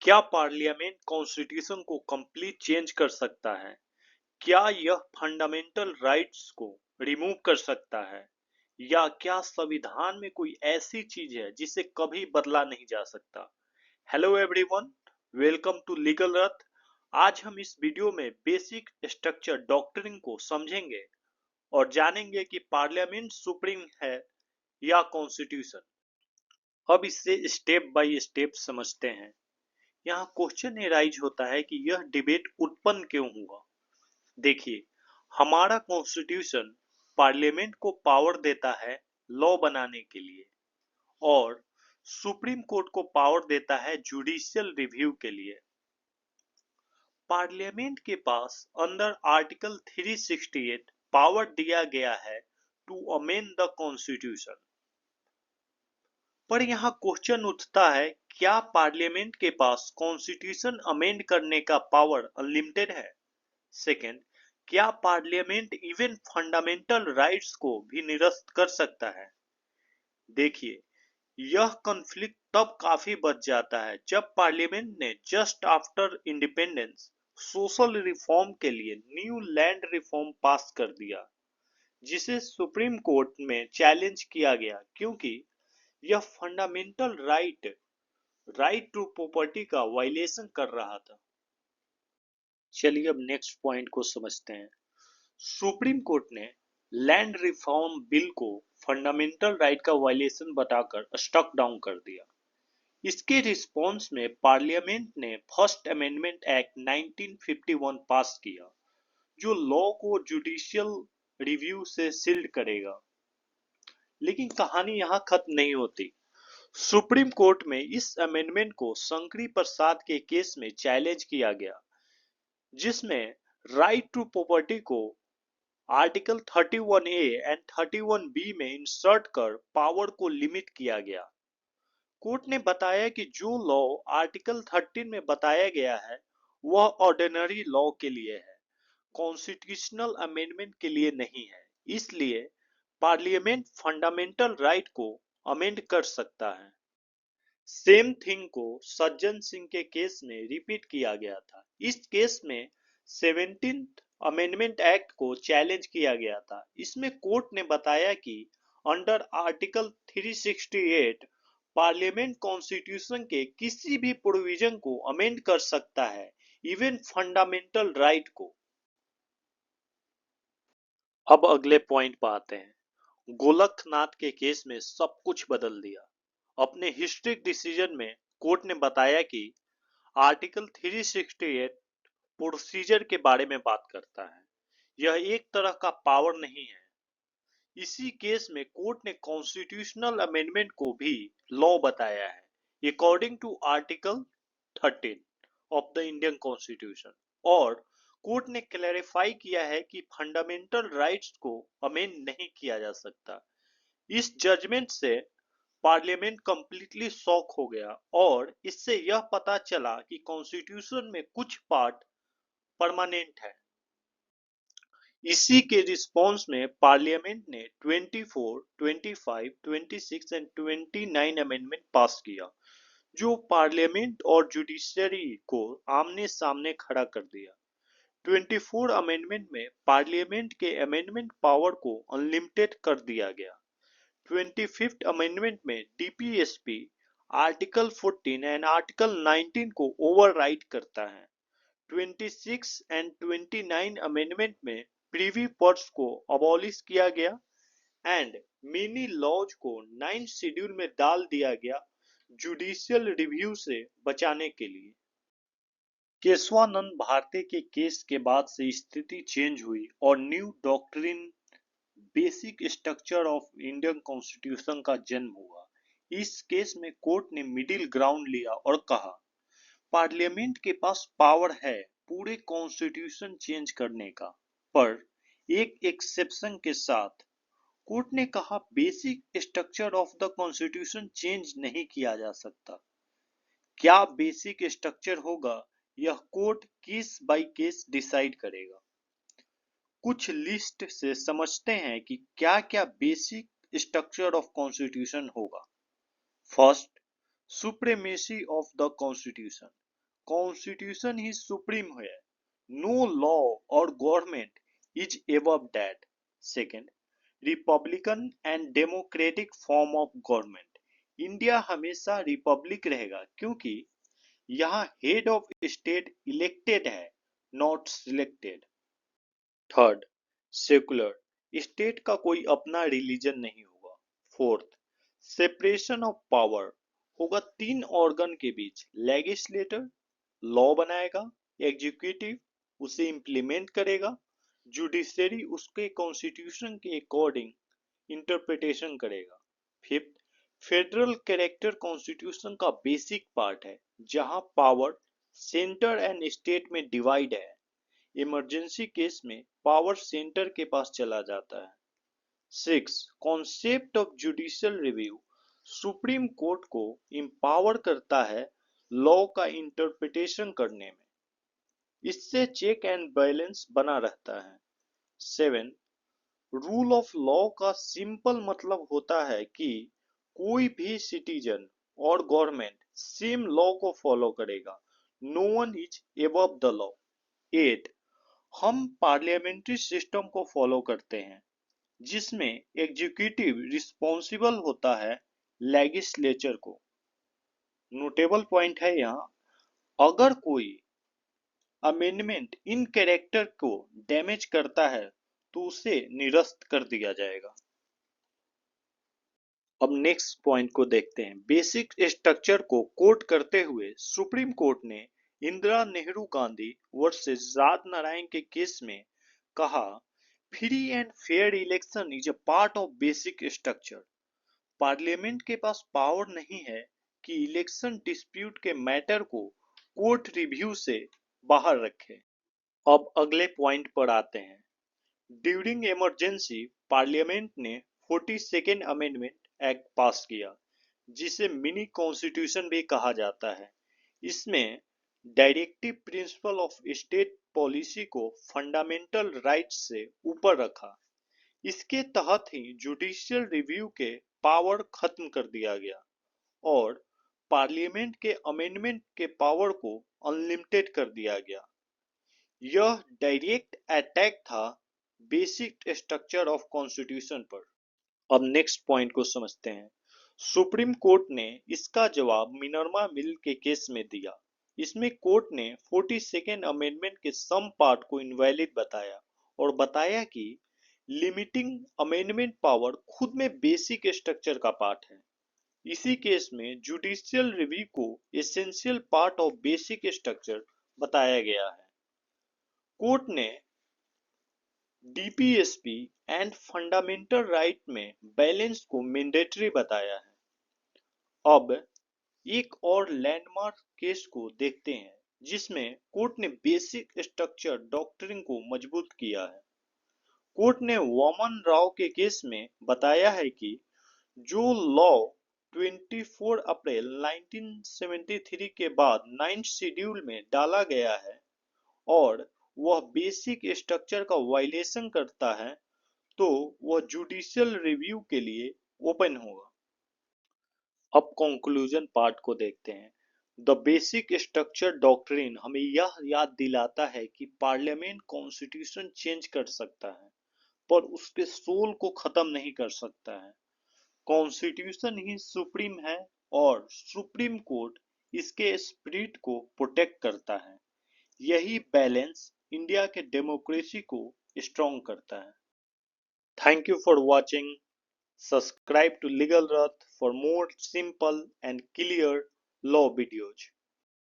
क्या parliament constitution को complete change कर सकता है? क्या यह फंडामेंटल राइट्स को रिमूव कर सकता है? या क्या संविधान में कोई ऐसी चीज है जिसे कभी बदला नहीं जा सकता? Hello everyone, welcome to legal Rath. आज हम इस वीडियो में बेसिक स्ट्रक्चर डॉक्ट्रिन को समझेंगे और जानेंगे कि पार्लियामेंट सुप्रीम है या कॉन्स्टिट्यूशन। अब इसे स्टेप बाय स्टेप समझते हैं। यहाँ क्वेश्चन एराइज होता है कि यह डिबेट उत्पन्न क्यों हुआ। देखिए, हमारा कॉन्स्टिट्यूशन पार्लियामेंट को पावर देता है लॉ बनाने के लिए, और सुप्रीम कोर्ट को पावर देता है जुडिशियल रिव्यू के लिए। पार्लियामेंट के पास अंडर आर्टिकल 368 पावर दिया गया है टू अमेंड द कॉन्स्टिट्यूशन। पर यहाँ क्वेश्चन उठता है, क्या पार्लियामेंट के पास कॉन्स्टिट्यूशन अमेंड करने का पावर अनलिमिटेड है? सेकेंड, क्या पार्लियामेंट इवन फंडामेंटल राइट्स को भी निरस्त कर सकता है? देखिए, यह कॉन्फ्लिक्ट तब काफी बढ़ जाता है जब पार्लियामेंट ने just after independence social reform के लिए न्यू लैंड रिफॉर्म पास कर दिया, जिसे सुप्रीम कोर्ट में चैलेंज किया गया क्योंकि यह फंडामेंटल राइट टू प्रॉपर्टी का वायलेशन कर रहा था। चलिए अब नेक्स्ट पॉइंट को समझते हैं। सुप्रीम कोर्ट ने लैंड रिफॉर्म बिल को फंडामेंटल राइट का वायलेशन बताकर स्ट्रक डाउन कर दिया। इसके रिस्पॉन्स में पार्लियामेंट ने फर्स्ट अमेंडमेंट एक्ट 1951 पास किया, जो लॉ को जुडिशियल रिव्यू से सील्ड करेगा। लेकिन कहानी यहाँ खत्म नहीं होती। सुप्रीम कोर्ट में इस अमेंडमेंट को शंकरी प्रसाद के केस में चैलेंज किया गया, जिसमें राइट टू प्रॉपर्टी को आर्टिकल 31A एंड 31B में इंसर्ट कर पावर को लिमिट किया गया। कोर्ट ने बताया कि जो लॉ आर्टिकल 13 में बताया गया है वह ऑर्डिनरी लॉ के लिए है, कॉन्स्टिट्यूशनल अमेंडमेंट के लिए नहीं है। इसलिए पार्लियामेंट फंडामेंटल राइट को अमेंड कर सकता है। सेम थिंग को सज्जन सिंह के केस में रिपीट किया गया था। इस केस में 17th अमेंडमेंट एक्ट को चैलेंज किया गया था। इसमें कोर्ट ने बताया कि अंडर आर्टिकल 368 पार्लियामेंट कॉन्स्टिट्यूशन के किसी भी प्रोविजन को अमेंड कर सकता है, इवन फंडामेंटल राइट को। अब अगले पॉइंट पर आते हैं। गोलकनाथ के केस में सब कुछ बदल दिया। अपने हिस्ट्रिक डिसीजन में कोर्ट ने बताया कि आर्टिकल 368 प्रोसीजर के बारे में बात करता है, यह एक तरह का पावर नहीं है। इसी केस में कोर्ट ने कॉन्स्टिट्यूशनल अमेंडमेंट को भी लॉ बताया है according to article 13 of the Indian constitution, और कोर्ट ने क्लैरिफाई किया है कि फंडामेंटल राइट्स को अमेंड नहीं किया जा सकता। इस जजमेंट से पार्लियामेंट कंप्लीटली शॉक हो गया, और इससे यह पता चला कि कॉन्स्टिट्यूशन में कुछ पार्ट परमानेंट है। इसी के रिस्पॉन्स में पार्लियामेंट ने 24, 25, 26 एंड 29 अमेंडमेंट पास किया, जो पार्लियामेंट और जुडिशरी को आमने सामने खड़ा कर दिया। 24 अमेंडमेंट में पार्लियामेंट के अमेंडमेंट पावर को अनलिमिटेड कर दिया गया। 25th अमेंडमेंट में डीपीएसपी आर्टिकल 14 एंड आर्टिकल 19 को ओवरराइड करता है। 26 एंड 29 अमेंडमेंट में प्रीवी पर्स को अबॉलिश किया गया एंड मिनी लॉज को 9 शेड्यूल में डाल दिया गया, जुडिशियल रिव्यू से बचाने के लिए। केशवानंद भारती के केस के बाद से स्थिति चेंज हुई और new doctrine basic structure of Indian constitution का जन्म हुआ। इस केस में कोर्ट ने मिडिल ग्राउंड लिया और कहा, पार्लियामेंट के पास पावर है पूरे कॉन्स्टिट्यूशन चेंज करने का, पर एक एक्सेप्शन के साथ। कोर्ट ने कहा, basic structure of the constitution change नहीं किया जा सकता। क्या बेसिक स्ट्रक्चर होगा यह court case by case decide करेगा। कुछ लिस्ट से समझते हैं कि क्या क्या बेसिक स्ट्रक्चर ऑफ कॉन्स्टिट्यूशन होगा। First, supremacy of the constitution. Constitution he supreme है, नो लॉ और government is above that. Second, Republican and democratic form of government, India हमेशा रिपब्लिक रहेगा क्योंकि यहाँ हेड ऑफ स्टेट इलेक्टेड है, not selected. Third, secular, state का कोई अपना रिलीजन नहीं होगा। फोर्थ, सेपरेशन ऑफ पावर, होगा तीन ऑर्गन के बीच, लेजिस्लेटर लॉ बनाएगा, एग्जीक्यूटिव उसे इम्प्लीमेंट करेगा, जुडिशरी उसके कॉन्स्टिट्यूशन के अकॉर्डिंग इंटरप्रिटेशन करेगा। फिफ्थ, फेडरल कैरेक्टर कॉन्स्टिट्यूशन का बेसिक पार्ट है जहां पावर सेंटर एंड स्टेट में डिवाइड है, इमरजेंसी केस में पावर सेंटर के पास चला जाता है। Six, concept of judicial review, supreme court को इम्पावर करता है लॉ का इंटरप्रिटेशन करने में, इससे चेक एंड बैलेंस बना रहता है। सेवन, रूल ऑफ लॉ का सिंपल मतलब होता है कि कोई भी सिटीजन और गवर्नमेंट सेम लॉ को फॉलो करेगा, no one is above the law. Eight, हम पार्लियामेंट्री सिस्टम को फॉलो करते हैं जिसमें एग्जीक्यूटिव रिस्पॉन्सिबल होता है लेजिस्लेचर को। नोटेबल पॉइंट है यहाँ, अगर कोई अमेंडमेंट इन कैरेक्टर को डैमेज करता है तो उसे निरस्त कर दिया जाएगा। अब नेक्स्ट पॉइंट को देखते हैं। बेसिक स्ट्रक्चर को कोट करते हुए सुप्रीम कोर्ट ने इंदिरा नेहरू गांधी वर्सेस राज नारायण के केस में कहा, free and fair election is a part of basic structure. Parliament के पास पावर नहीं है कि इलेक्शन डिस्प्यूट के मैटर को कोर्ट रिव्यू से बाहर रखे। अब अगले पॉइंट पर आते हैं। ड्यूरिंग इमरजेंसी पार्लियामेंट ने 42nd अमेंडमेंट एक्ट पास किया जिसे मिनी कॉन्स्टिट्यूशन भी कहा जाता है। इसमें directive principle of state policy को फंडामेंटल राइट्स से ऊपर रखा। इसके तहत ही जुडिशियल रिव्यू के पावर खत्म कर दिया गया और पार्लियामेंट के अमेंडमेंट के पावर को अनलिमिटेड कर दिया गया। यह डायरेक्ट अटैक था बेसिक स्ट्रक्चर ऑफ कॉन्स्टिट्यूशन पर। अब नेक्स्ट पॉइंट को समझते हैं। सुप्रीम कोर्ट ने इसका जवाब मिनर्वा मिल के केस में दिया। इसमें कोर्ट ने 42nd अमेंडमेंट के सम पार्ट को इनवैलिड बताया और बताया कि लिमिटिंग अमेंडमेंट पावर खुद में बेसिक स्ट्रक्चर का पार्ट है। इसी केस में जुडिशियल रिव्यू को essential part of basic structure बताया गया है। कोर्ट ने डीपीएसपी एंड फंडामेंटल राइट में बैलेंस को मैंडेटरी बताया है। अब एक और लैंडमार्क केस को देखते हैं जिसमें कोर्ट ने बेसिक स्ट्रक्चर डॉक्ट्रिन को मजबूत किया है। कोर्ट ने वामन राव के केस में बताया है कि जो लॉ 24 अप्रैल 1973 के बाद 9th शेड्यूल में डाला गया है और वह बेसिक स्ट्रक्चर का वायलेशन करता है तो वह जुडिशियल रिव्यू के लिए ओपन होगा। अब कंक्लूजन पार्ट को देखते हैं। द बेसिक स्ट्रक्चर डॉक्ट्रिन हमें यह याद दिलाता है कि पार्लियामेंट कॉन्स्टिट्यूशन चेंज कर सकता है पर उसके सोल को खत्म नहीं कर सकता है। कॉन्स्टिट्यूशन ही सुप्रीम है और सुप्रीम कोर्ट इसके स्पिरिट को प्रोटेक्ट करता है। यही बैलेंस इंडिया के डेमोक्रेसी को स्ट्रॉन्ग करता है। Thank you for watching. Subscribe to Legal Earth for more simple and clear law videos.